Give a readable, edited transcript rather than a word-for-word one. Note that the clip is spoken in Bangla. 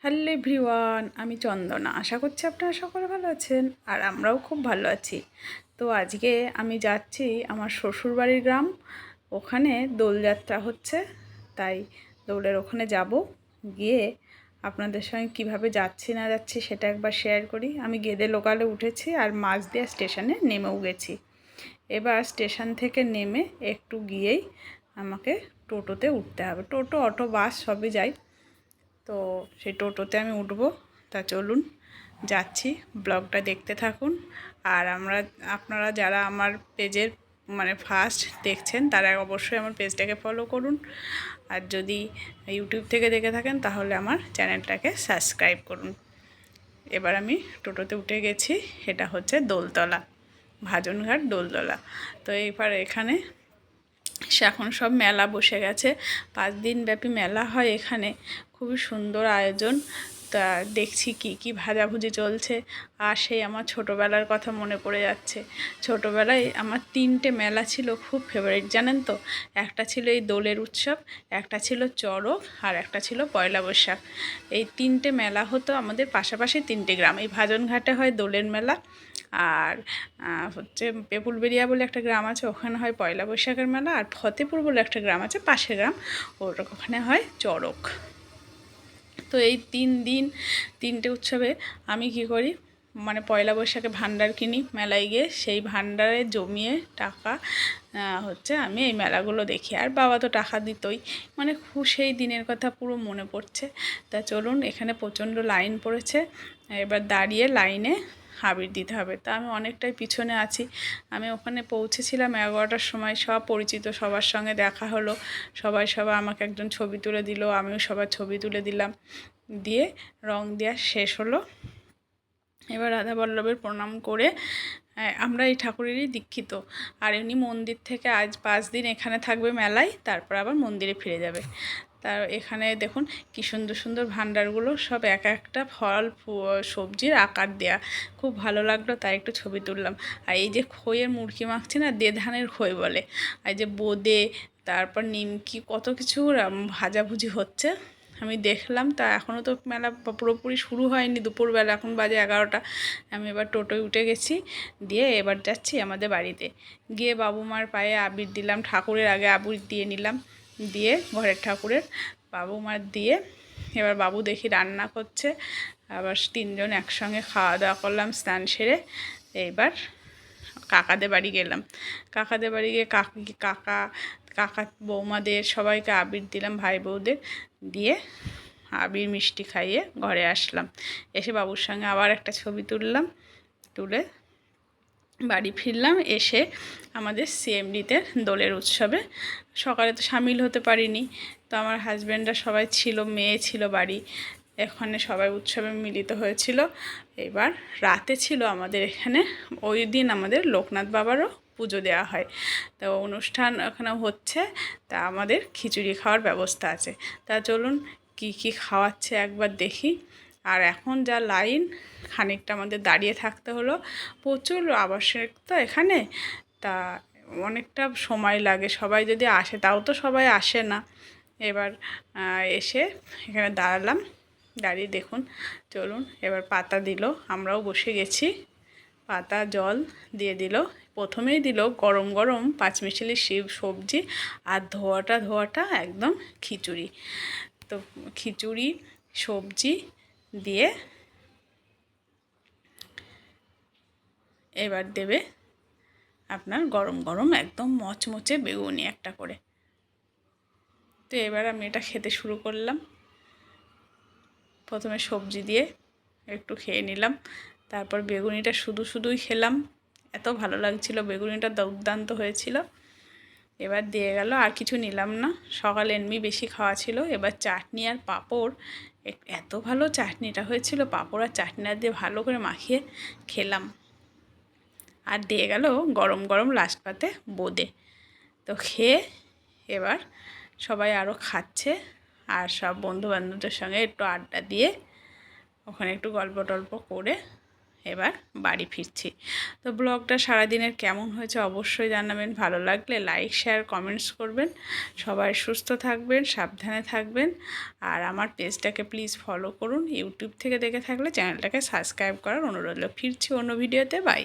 হ্যালো এভরিওয়ান, আমি চন্দনা। আশা করছি আপনারা সকলে ভালো আছেন আর আমরাও খুব ভালো আছি। তো আজকে আমি যাচ্ছি আমার শ্বশুরবাড়ির গ্রাম, ওখানে দোলযাত্রা হচ্ছে, তাই দোলের ওখানে যাব। গিয়ে আপনাদের সঙ্গে কিভাবে যাচ্ছি না যাচ্ছি সেটা একবার শেয়ার করি। আমি গেদে লোকালে উঠেছি আর মাঝদিয়া স্টেশনে নেমেও গেছি। এবার স্টেশন থেকে নেমে একটু গিয়েই আমাকে টোটোতে উঠতে হবে। টোটো, অটো, বাস সবই যায়। তো সেই টোটোতে আমি উঠবো। তা চলুন যাচ্ছি, ব্লগটা দেখতে থাকুন। আর আপনারা যারা আমার পেজের ফার্স্ট দেখছেন তারা অবশ্যই আমার পেজটাকে ফলো করুন। আর যদি ইউটিউব থেকে দেখে থাকেন তাহলে আমার চ্যানেলটাকে সাবস্ক্রাইব করুন। এবার আমি টোটোতে উঠে গেছি। এটা হচ্ছে দোলতলা, ভাজনঘাট দোলতলা। তো এবার এখানে এখন সব মেলা বসে গেছে, 5 দিন ব্যাপী মেলা হয় এখানে। খুবই সুন্দর আয়োজন। তা দেখছি কি ভাজাভুজি চলছে। আর সেই আমার ছোটোবেলার কথা মনে পড়ে যাচ্ছে। ছোটোবেলায় আমার 3টে মেলা ছিল খুব ফেভারিট, জানেন তো। একটা ছিল এই দোলের উৎসব, একটা ছিল চড়ক, আর একটা ছিল পয়লা বৈশাখ। এই 3টে মেলা হতো আমাদের পাশাপাশি 3টে গ্রাম। এই ভাজনঘাটে হয় দোলের মেলা, আর হচ্ছে পেপুলবেড়িয়া বলে একটা গ্রাম আছে, ওখানে হয় পয়লা বৈশাখের মেলা। আর ফতেপুর বলে একটা গ্রাম আছে, পাশের গ্রাম, ওখানে হয় চড়ক। তো এই 3 দিন 3টে উৎসবে আমি কি করি, পয়লা বৈশাখে ভান্ডার কিনি মেলায় গিয়ে। সেই ভান্ডারে জমিয়ে টাকা হচ্ছে আমি এই মেলাগুলো দেখি। আর বাবা তো টাকা দিতই, খুব সেই দিনের কথা পুরো মনে পড়ছে। তা চলুন, এখানে প্রচণ্ড লাইন পড়েছে। এবার দাঁড়িয়ে লাইনে আবির দিতে হবে। তা আমি অনেকটাই পিছনে আছি। আমি ওখানে পৌঁছেছিলাম 11টার সময়। সব পরিচিত সবার সঙ্গে দেখা হলো। সবাই আমাকে একজন ছবি তুলে দিল, আমিও সবার ছবি তুলে দিলাম। দিয়ে রং দেওয়া শেষ হলো। এবার রাধা বল্লভের প্রণাম করে, আমরা এই ঠাকুরেরই দীক্ষিত। আর এমনি মন্দির থেকে আজ 5 দিন এখানে থাকবে মেলায়, তারপর আবার মন্দিরে ফিরে যাবে। তার এখানে দেখুন কি সুন্দর সুন্দর ভান্ডারগুলো, সব এক একটা ফল সবজির আকার দেয়া। খুব ভালো লাগলো, তাই একটু ছবি তুললাম। আর এই যে খইয়ের মুড়কি মাখছে না, দে ধানের খই বলে। আর যে বোঁদে, তারপর নিমকি, কত কিছু ভাজাভুজি হচ্ছে আমি দেখলাম। তা এখনও তো মেলা পুরোপুরি শুরু হয়নি, দুপুরবেলা, এখন বাজে 11টা। আমি এবার টোটোয় উঠে গেছি। দিয়ে এবার যাচ্ছি আমাদের বাড়িতে। গিয়ে বাবু মার পায়ে আবির দিলাম, ঠাকুরের আগে আবির দিয়ে নিলাম। দিয়ে ঘরের ঠাকুরের বাবু মার দিয়ে এবার বাবু দেখি রান্না করছে। আবার 3জন একসঙ্গে খাওয়া দাওয়া করলাম স্নান সেরে। এইবার কাকাদের বাড়ি গেলাম। কাকাদের বাড়ি গিয়ে কাকা বৌমাদের সবাইকে আবির দিলাম, ভাই বউদের দিয়ে আবির মিষ্টি খাইয়ে ঘরে আসলাম। এসে বাবুর সঙ্গে আবার একটা ছবি তুললাম, তুলে বাড়ি ফিরলাম। এসে আমাদের সিএমডিতে দোলের উৎসবে সকালে তো সামিল হতে পারিনি। তো আমার হাজব্যান্ডরা সবাই ছিল, মেয়ে ছিল বাড়ি, এখানে সবাই উৎসবে মিলিত হয়েছিল। এবার রাতে ছিল আমাদের এখানে, ওই দিন আমাদের লোকনাথ বাবারও পুজো দেওয়া হয়। তো অনুষ্ঠান ওখানে হচ্ছে। তা আমাদের খিচুড়ি খাওয়ার ব্যবস্থা আছে। তা চলুন কি খাওয়াচ্ছে একবার দেখি। আর এখন যা লাইন, খানিকটা আমাদের দাঁড়িয়ে থাকতে হলো। প্রচুর আবশ্যক তো এখানে, তা অনেকটা সময় লাগে। সবাই যদি আসে, তাও তো সবাই আসে না। এবার এসে এখানে দাঁড়ালাম, দাঁড়িয়ে দেখুন। চলুন, এবার পাতা দিল, আমরাও বসে গেছি। পাতা জল দিয়ে দিল। প্রথমেই দিল গরম গরম পাঁচমিশালি সবজি, আর ধোয়াটা একদম খিচুড়ি। তো খিচুড়ি সবজি দিয়ে এবার দেবে আপনার গরম গরম একদম মচমচে বেগুনি একটা করে। তো এবার আমি এটা খেতে শুরু করলাম। প্রথমে সবজি দিয়ে একটু খেয়ে নিলাম, তারপর বেগুনিটা শুধুই খেলাম। এত ভালো লাগছিল, বেগুনিটা দুর্দান্ত হয়েছিল। এবার দিয়ে গেল, আর কিছু নিলাম না, সকালে এমনি বেশি খাওয়া ছিল। এবার চাটনি আর পাঁপড়, এত ভালো চাটনিটা হয়েছিল, পাঁপড় আর চাটনিটা দিয়ে ভালো করে মাখিয়ে খেলাম। আর দিয়ে গেল গরম গরম লাস্ট পাতে বোঁদে। তো খেয়ে এবার সবাই আরও খাচ্ছে, আর সব বন্ধুবান্ধবদের সঙ্গে একটু আড্ডা দিয়ে ওখানে একটু গল্প টল্প করে এবার বাড়ি ফিরছি। তো ব্লগটা সারাদিনের কেমন হয়েছে অবশ্যই জানাবেন। ভালো লাগলে লাইক শেয়ার কমেন্টস করবেন। সবাই সুস্থ থাকবেন, সাবধানে থাকবেন। আর আমার পেজটাকে প্লিজ ফলো করুন। ইউটিউব থেকে দেখে থাকলে চ্যানেলটাকে সাবস্ক্রাইব করার অনুরোধ রইল। ফিরছি অন্য ভিডিওতে। বাই।